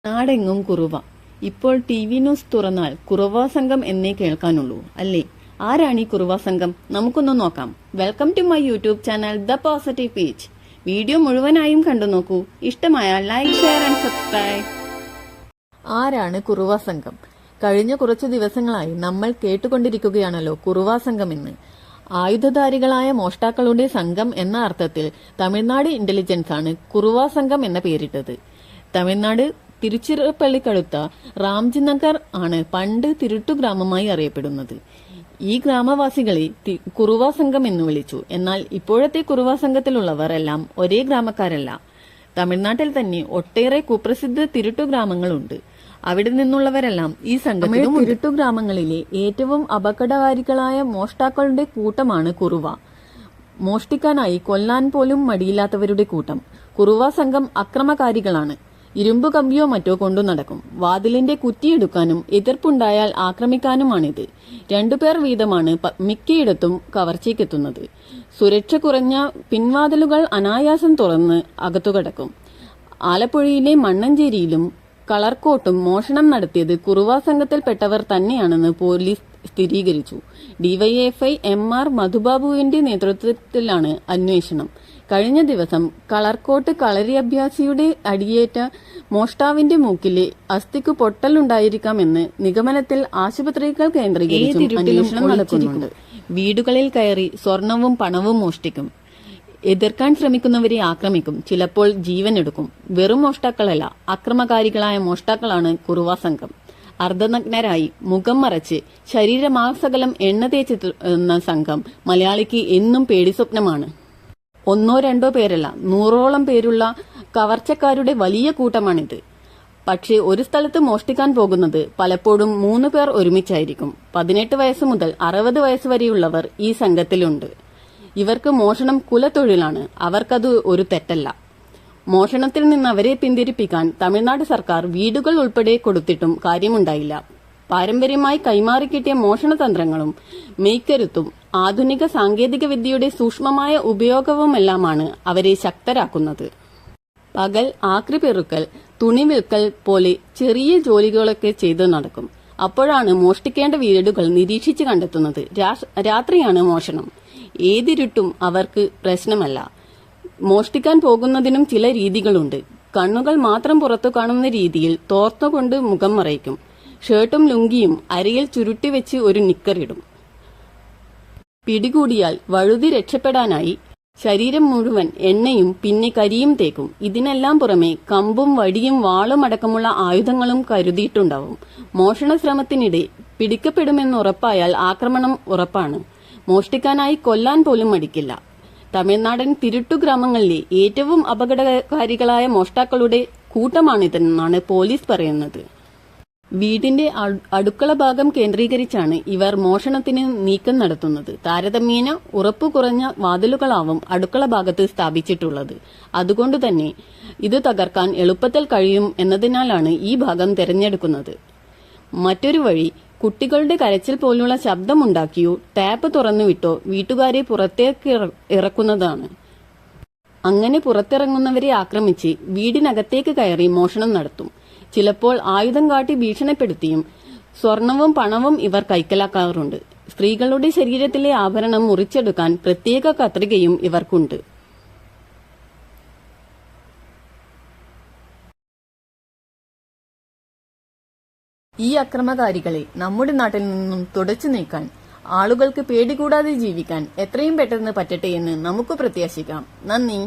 നാടെങ്ങും കുറുവ. ഇപ്പോൾ TV. News തുറന്നാൽ കുറുവാ സംഘം എന്നേ കേൾക്കാനുള്ളൂ അല്ലേ? ആരാണ് ഈ കുറുവാ സംഘം? നമുക്കൊന്ന് നോക്കാം. Welcome to my YouTube channel the positive page. Video മുഴുവനായും കണ്ടു നോക്കൂ. ഇഷ്ടമായാൽ ലൈക്ക്, ഷെയർ ആൻഡ് സബ്സ്ക്രൈബ്. ആരാണ് കുറുവാ സംഘം? കഴിഞ്ഞ കുറച്ചു ദിവസങ്ങളായി നമ്മൾ കേട്ടുകൊണ്ടിരിക്കുകയാണല്ലോ കുറുവാ സംഘം എന്ന്. ആയുധധാരികളായ മോഷ്ടാക്കളുടെ സംഘം എന്ന അർത്ഥത്തിൽ തമിഴ്നാട് ഇന്റലിജൻസ് ആണ് കുറുവാ സംഘം എന്ന പേരിട്ടത്. തമിഴ്നാട് തിരുച്ചിറപ്പള്ളിക്കടുത്ത റാംജി നഗർ ആണ് പണ്ട് തിരുട്ടു ഗ്രാമമായി അറിയപ്പെടുന്നത്. ഈ ഗ്രാമവാസികളെ കുറുവാ സംഘം എന്ന് വിളിച്ചു. എന്നാൽ ഇപ്പോഴത്തെ കുറുവാ സംഘത്തിലുള്ളവർ എല്ലാം ഒരേ ഗ്രാമക്കാരല്ല. തമിഴ്നാട്ടിൽ തന്നെ ഒട്ടേറെ കുപ്രസിദ്ധ തിരുട്ടു ഗ്രാമങ്ങളുണ്ട്. അവിടെ നിന്നുള്ളവരെല്ലാം ഈ സംഘത്തിലും. തിരുട്ടു ഗ്രാമങ്ങളിലെ ഏറ്റവും അപകടകാരികളായ മോഷ്ടാക്കളുടെ കൂട്ടമാണ് കുറുവ. മോഷ്ടിക്കാനായി കൊല്ലാൻ പോലും മടിയില്ലാത്തവരുടെ കൂട്ടം. കുറുവാ സംഘം അക്രമകാരികളാണ്. ഇരുമ്പു കമ്പിയോ മറ്റോ കൊണ്ടു നടക്കും. വാതിലിന്റെ കുറ്റിയെടുക്കാനും എതിർപ്പുണ്ടായാൽ ആക്രമിക്കാനുമാണിത്. 2 പേർ വീതമാണ് മിക്കയിടത്തും കവർച്ചയ്ക്കെത്തുന്നത്. സുരക്ഷ കുറഞ്ഞ പിൻവാതിലുകൾ അനായാസം തുറന്ന് അകത്തുകടക്കും. ആലപ്പുഴയിലെ മണ്ണഞ്ചേരിയിലും കളർക്കോട്ടും മോഷണം നടത്തിയത് കുറുവാ സംഘത്തിൽപ്പെട്ടവർ തന്നെയാണെന്ന് പോലീസ് സ്ഥിരീകരിച്ചു. ഡിവൈഎഫ്ഐ എം.ആർ. മധുബാബുവിന്റെ നേതൃത്വത്തിലാണ് അന്വേഷണം. കഴിഞ്ഞ ദിവസം കളർക്കോട്ട് കളരി അഭ്യാസിയുടെ അടിയേറ്റ മോഷ്ടാവിന്റെ മൂക്കിലെ അസ്ഥിക്ക് പൊട്ടലുണ്ടായിരിക്കാമെന്ന് നിഗമനത്തിൽ ആശുപത്രികൾ കേന്ദ്രീകരിച്ചും അന്വേഷണം നടക്കുന്നുണ്ട്. വീടുകളിൽ കയറി സ്വർണവും പണവും മോഷ്ടിക്കും. എതിർക്കാൻ ശ്രമിക്കുന്നവരെ ആക്രമിക്കും. ചിലപ്പോൾ ജീവനെടുക്കും. വെറും മോഷ്ടാക്കളല്ല, അക്രമകാരികളായ മോഷ്ടാക്കളാണ് കുറുവാ സംഘം. അർദ്ധനഗ്നരായി മുഖം മറച്ച് ശരീരമാസകലം എണ്ണ തേച്ചെത്തുന്ന സംഘം മലയാളിക്ക് എന്നും പേടിസ്വപ്നമാണ്. 1-2 പേരല്ല, 100ഓളം പേരുള്ള കവർച്ചക്കാരുടെ വലിയ കൂട്ടമാണിത്. പക്ഷേ ഒരു സ്ഥലത്ത് മോഷ്ടിക്കാൻ പോകുന്നത് പലപ്പോഴും 3 പേർ ഒരുമിച്ചായിരിക്കും. 18 വയസ്സ് മുതൽ 60 വയസ്സ് വരെയുള്ളവർ ഈ സംഘത്തിലുണ്ട്. ഇവർക്ക് മോഷണം കുലത്തൊഴിലാണ്. അവർക്കത് ഒരു തെറ്റല്ല. മോഷണത്തിൽ നിന്ന് അവരെ പിന്തിരിപ്പിക്കാൻ തമിഴ്നാട് സർക്കാർ വീടുകൾ ഉൾപ്പെടെ കൊടുത്തിട്ടും കാര്യമുണ്ടായില്ല. പാരമ്പര്യമായി കൈമാറിക്കിട്ടിയ മോഷണതന്ത്രങ്ങളും മെയ്ക്കരുത്തും ആധുനിക സാങ്കേതിക വിദ്യയുടെ സൂക്ഷ്മമായ ഉപയോഗവുമെല്ലാമാണ് അവരെ ശക്തരാക്കുന്നത്. പകൽ ആക്രി പെറുക്കൽ, തുണി വിൽക്കൽ പോലെ ചെറിയ ജോലികളൊക്കെ ചെയ്തു നടക്കും. അപ്പോഴാണ് മോഷ്ടിക്കേണ്ട വീടുകൾ നിരീക്ഷിച്ച് കണ്ടെത്തുന്നത്. രാത്രിയാണ് മോഷണം. ഏതിരുട്ടും അവർക്ക് പ്രശ്നമല്ല. മോഷ്ടിക്കാൻ പോകുന്നതിനും ചില രീതികളുണ്ട്. കണ്ണുകൾ മാത്രം പുറത്തു കാണുന്ന രീതിയിൽ തോർത്തുകൊണ്ട് മുഖം മറയ്ക്കും. ഷർട്ടും ലുങ്കിയും അരയിൽ ചുരുട്ടിവെച്ച് ഒരു നിക്കറിടും. പിടികൂടിയാൽ വഴുതി രക്ഷപ്പെടാനായി ശരീരം മുഴുവൻ എണ്ണയും പിന്നെ കരിയും തേക്കും. ഇതിനെല്ലാം പുറമെ കമ്പും വടിയും വാളും അടക്കമുള്ള ആയുധങ്ങളും കരുതിയിട്ടുണ്ടാവും. മോഷണ ശ്രമത്തിനിടെ പിടിക്കപ്പെടുമെന്നുറപ്പായാൽ ആക്രമണം ഉറപ്പാണ്. മോഷ്ടിക്കാനായി കൊല്ലാൻ പോലും മടിക്കില്ല. തമിഴ്നാടൻ തിരുട്ടു ഗ്രാമങ്ങളിലെ ഏറ്റവും അപകടകാരികളായ മോഷ്ടാക്കളുടെ കൂട്ടമാണിതെന്നാണ് പോലീസ് പറയുന്നത്. വീടിന്റെ അടുക്കള ഭാഗം കേന്ദ്രീകരിച്ചാണ് ഇവർ മോഷണത്തിന് നീക്കം നടത്തുന്നത്. താരതമ്യേന ഉറപ്പു കുറഞ്ഞ വാതിലുകളാവും അടുക്കള ഭാഗത്ത് സ്ഥാപിച്ചിട്ടുള്ളത്. അതുകൊണ്ടുതന്നെ ഇത് തകർക്കാൻ എളുപ്പത്തിൽ കഴിയും എന്നതിനാലാണ് ഈ ഭാഗം തിരഞ്ഞെടുക്കുന്നത്. മറ്റൊരു വഴി കുട്ടികളുടെ കരച്ചിൽ പോലുള്ള ശബ്ദമുണ്ടാക്കിയോ ടാപ്പ് തുറന്നുവിട്ടോ വീട്ടുകാരെ പുറത്തേക്ക് ഇറക്കുന്നതാണ്. അങ്ങനെ പുറത്തിറങ്ങുന്നവരെ ആക്രമിച്ച് വീടിനകത്തേക്ക് കയറി മോഷണം നടത്തും. ചിലപ്പോൾ ആയുധം കാട്ടി ഭീഷണിപ്പെടുത്തിയും സ്വർണവും പണവും ഇവർ കൈക്കലാക്കാറുണ്ട്. സ്ത്രീകളുടെ ശരീരത്തിലെ ആഭരണം മുറിച്ചെടുക്കാൻ പ്രത്യേക കത്രികയും ഇവർക്കുണ്ട്. ഈ അക്രമകാരികളെ നമ്മുടെ നാട്ടിൽ നിന്നും തുടച്ചു നീക്കാൻ, ആളുകൾക്ക് പേടി കൂടാതെ ജീവിക്കാൻ എത്രയും പെട്ടെന്ന് പറ്റട്ടെ എന്ന് നമുക്ക് പ്രത്യാശിക്കാം. നന്ദി.